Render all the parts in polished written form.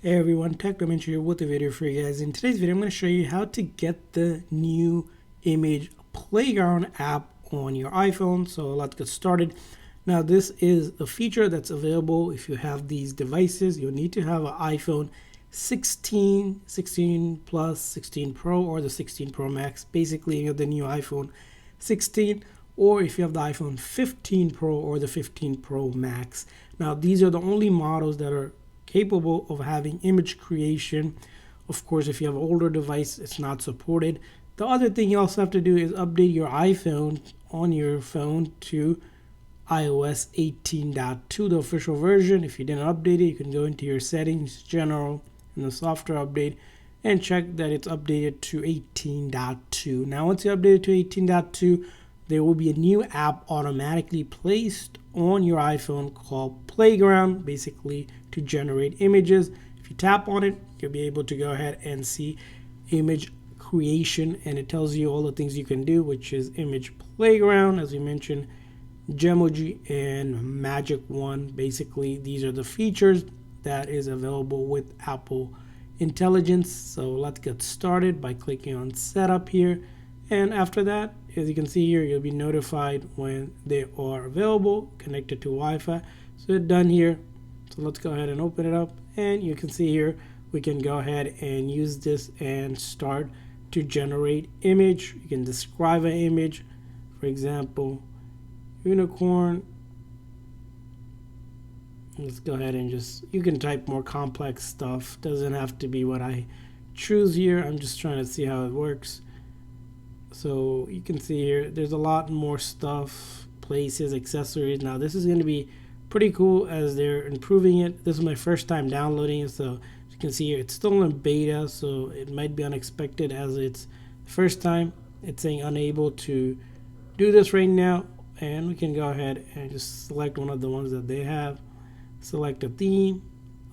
Hey everyone, TechDomain here with a video for you guys. In today's video, I'm going to show you how to get the new image playground app on your iPhone. So let's get started. Now this is a feature that's available if you have these devices. You'll need to have an iPhone 16, 16 Plus, 16 Pro, or the 16 Pro Max. Basically, you have the new iPhone 16, or if you have the iPhone 15 Pro or the 15 Pro Max. Now these are the only models that are capable of having image creation. Of course, if you have an older device, it's not supported. The other thing you also have to do is update your iPhone on your phone to iOS 18.2, the official version. If you didn't update it, you can go into your settings, general, and the software update, and check that it's updated to 18.2. Now, once you update it to 18.2, there will be a new app automatically placed on your iPhone called Playground, basically to generate images. If you tap on it, you'll be able to go ahead and see image creation, and it tells you all the things you can do, which is image playground, as we mentioned, Gemoji and Magic One. Basically, these are the features that is available with Apple Intelligence. So let's get started by clicking on Setup here, and after that, as you can see here, you'll be notified when they are available, connected to Wi-Fi. So it's done here. So let's go ahead and open it up, and you can see here we can go ahead and use this and start to generate image. You can describe an image, for example, unicorn. Let's go ahead and you can type more complex stuff. Doesn't have to be what I choose here. I'm just trying to see how it works. So you can see here there's a lot more stuff, places, accessories. Now this is going to be pretty cool as they're improving it. This is my first time downloading it, so as you can see here it's still in beta, so it might be unexpected as it's the first time. It's saying unable to do this right now, and we can go ahead and just select one of the ones that they have. Select a theme,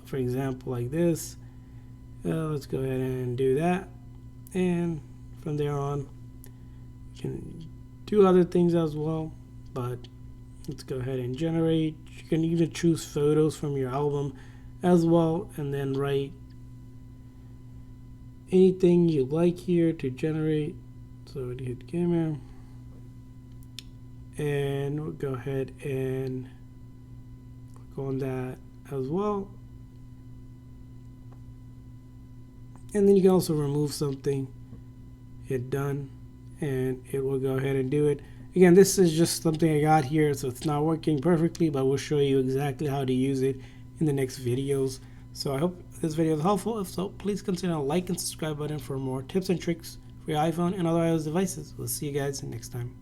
for example, like this. Let's go ahead and do that, and from there on you can do other things as well, but let's go ahead and generate. You can even choose photos from your album as well, and then write anything you like here to generate. So we hit camera, and we'll go ahead and click on that as well. And then you can also remove something, hit done, and it will go ahead and do it. Again, this is just something I got here, so it's not working perfectly, but we'll show you exactly how to use it in the next videos. So I hope this video is helpful. If so, please consider a like and subscribe button for more tips and tricks for your iPhone and other iOS devices. We'll see you guys next time.